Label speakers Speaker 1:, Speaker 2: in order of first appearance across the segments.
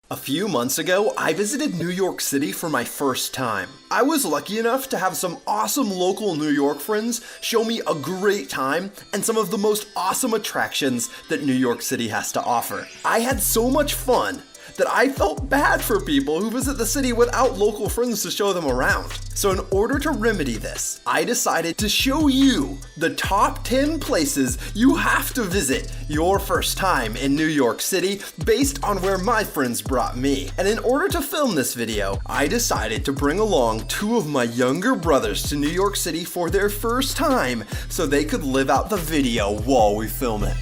Speaker 1: A few months ago, I visited New York City for my first time. I was lucky enough to have some awesome local New York friends show me a great time and some of the most awesome attractions that New York City has to offer. I had so much fun that I felt bad for people who visit the city without local friends to show them around. So in order to remedy this, I decided to show you the top 10 places you have to visit your first time in New York City based on where my friends brought me. And in order to film this video, I decided to bring along two of my younger brothers to New York City for their first time so they could live out the video while we film it.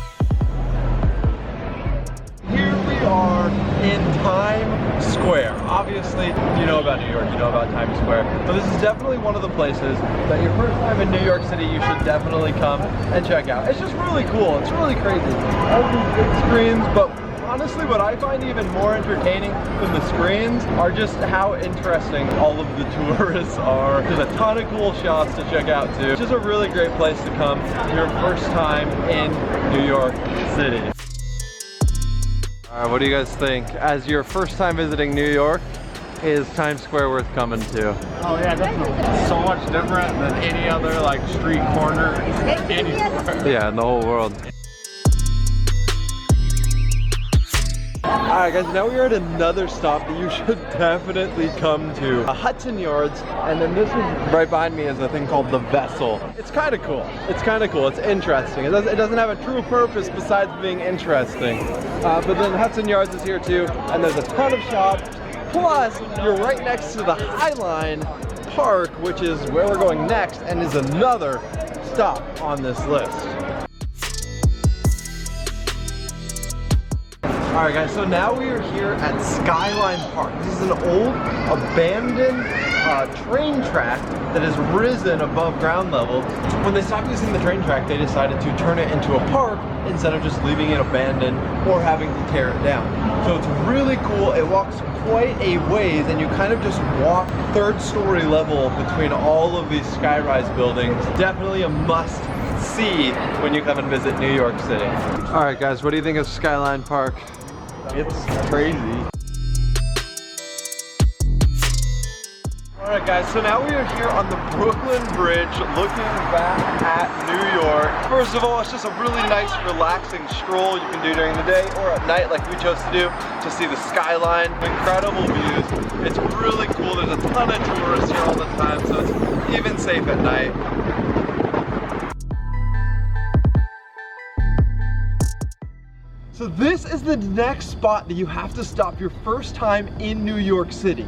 Speaker 2: Here we are in Times Square. Obviously, you know about New York, you know about Times Square, but this is definitely one of the places that your first time in New York City, you should definitely come and check out. It's just really cool. It's really crazy. All these big screens, but honestly, what I find even more entertaining than the screens are just how interesting all of the tourists are. There's a ton of cool shops to check out too. It's just a really great place to come your first time in New York City. Alright, what do you guys think? As your first time visiting New York, is Times Square worth coming to?
Speaker 3: Oh yeah, definitely. So much different than any other like street corner anywhere.
Speaker 2: Yeah, in the whole world. Alright guys, now we are at another stop that you should definitely come to. Hudson Yards, and then this is right behind me is a thing called the Vessel. It's kind of cool. It's kind of cool. It's interesting. It doesn't have a true purpose besides being interesting. But then Hudson Yards is here too, and there's a ton of shops. Plus, you're right next to the Skyline Park, which is where we're going next, and is another stop on this list. Alright guys, so now we are here at Skyline Park. This is an old, abandoned train track that has risen above ground level. When they stopped using the train track, they decided to turn it into a park instead of just leaving it abandoned or having to tear it down. So it's really cool. It walks quite a ways, and you kind of just walk third-story level between all of these skyrise buildings. Definitely a must see when you come and visit New York City. Alright guys, what do you think of Skyline Park?
Speaker 3: It's crazy.
Speaker 2: Alright guys, so now we are here on the Brooklyn Bridge looking back at New York. First of all, it's just a really nice relaxing stroll you can do during the day or at night like we chose to do to see the skyline. Incredible views. It's really cool. There's a ton of tourists here all the time, so it's even safe at night. So this is the next spot that you have to stop your first time in New York City.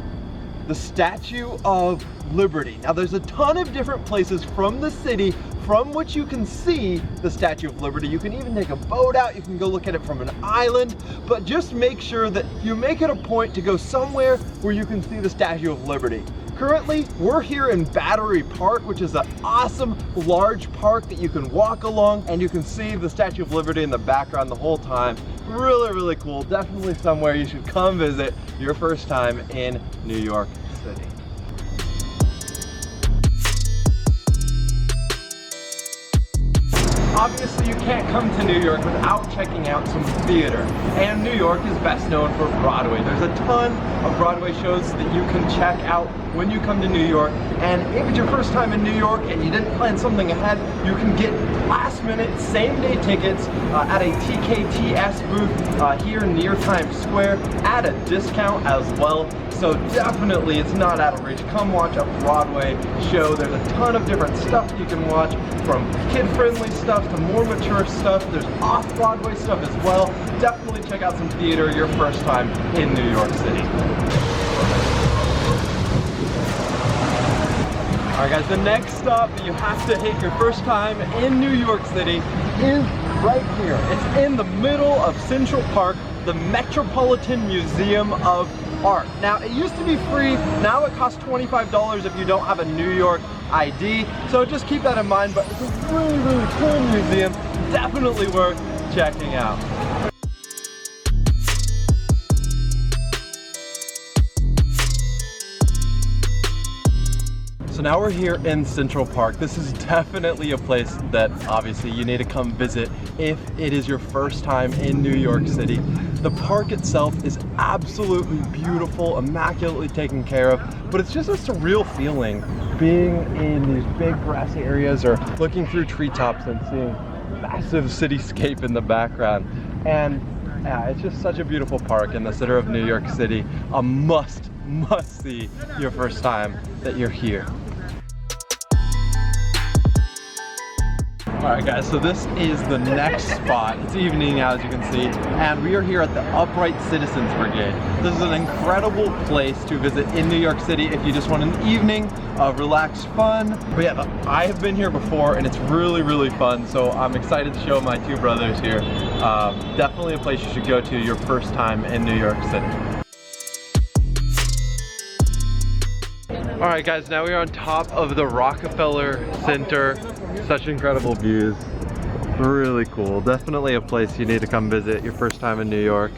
Speaker 2: The Statue of Liberty. Now there's a ton of different places from the city from which you can see the Statue of Liberty. You can even take a boat out, you can go look at it from an island, but just make sure that you make it a point to go somewhere where you can see the Statue of Liberty. Currently, we're here in Battery Park, which is an awesome large park that you can walk along and you can see the Statue of Liberty in the background the whole time. Really, really cool. Definitely somewhere you should come visit your first time in New York City. Obviously, you can't come to New York without checking out some theater. And New York is best known for Broadway. There's a ton of Broadway shows that you can check out when you come to New York. And if it's your first time in New York and you didn't plan something ahead, you can get last minute, same day tickets at a TKTS booth here near Times Square at a discount as well. So definitely it's not out of reach. Come watch a Broadway show. There's a ton of different stuff you can watch, from kid-friendly stuff to more mature stuff. There's off-Broadway stuff as well. Definitely check out some theater your first time in New York City. Alright guys, the next stop that you have to hit your first time in New York City is right here. It's in the middle of Central Park, the Metropolitan Museum of Art. Now, it used to be free, now it costs $25 if you don't have a New York ID, so just keep that in mind, but it's a really, really cool museum, definitely worth checking out. So now we're here in Central Park. This is definitely a place that obviously you need to come visit if it is your first time in New York City. The park itself is absolutely beautiful, immaculately taken care of, but it's just a surreal feeling being in these big grassy areas or looking through treetops and seeing massive cityscape in the background. And yeah, it's just such a beautiful park in the center of New York City. A must see your first time that you're here. Alright guys, so this is the next spot. It's evening now, as you can see, and we are here at the Upright Citizens Brigade. This is an incredible place to visit in New York City if you just want an evening of relaxed fun. But yeah, I have been here before and it's really fun, so I'm excited to show my two brothers here. Definitely a place you should go to your first time in New York City. Alright guys, now we are on top of the Rockefeller Center. Such incredible views. Really cool. Definitely a place you need to come visit your first time in New York.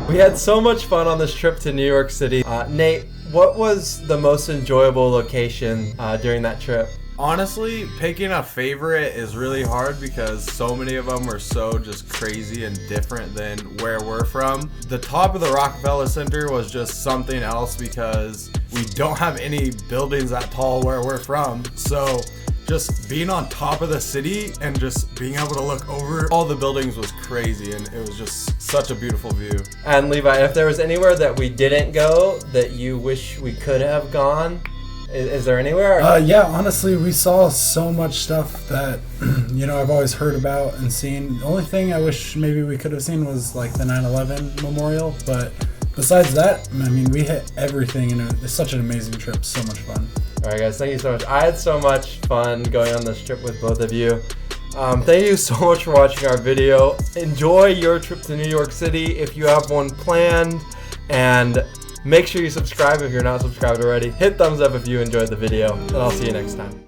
Speaker 2: We had so much fun on this trip to New York City. Nate, what was the most enjoyable location during that trip?
Speaker 4: Honestly, picking a favorite is really hard because so many of them were so just crazy and different than where we're from. The top of the Rockefeller Center was just something else because we don't have any buildings that tall where we're from. So just being on top of the city and just being able to look over all the buildings was crazy, and it was just such a beautiful view.
Speaker 2: And Levi, if there was anywhere that we didn't go that you wish we could have gone, is there anywhere?
Speaker 5: Yeah, honestly, we saw so much stuff that, you know, I've always heard about and seen. The only thing I wish maybe we could have seen was like the 9/11 memorial, but besides that, I mean, we hit everything, and it's such an amazing trip, so much fun.
Speaker 2: Alright guys, thank you so much. I had so much fun going on this trip with both of you. Thank you so much for watching our video. Enjoy your trip to New York City if you have one planned, and make sure you subscribe if you're not subscribed already. Hit thumbs up if you enjoyed the video, and I'll see you next time.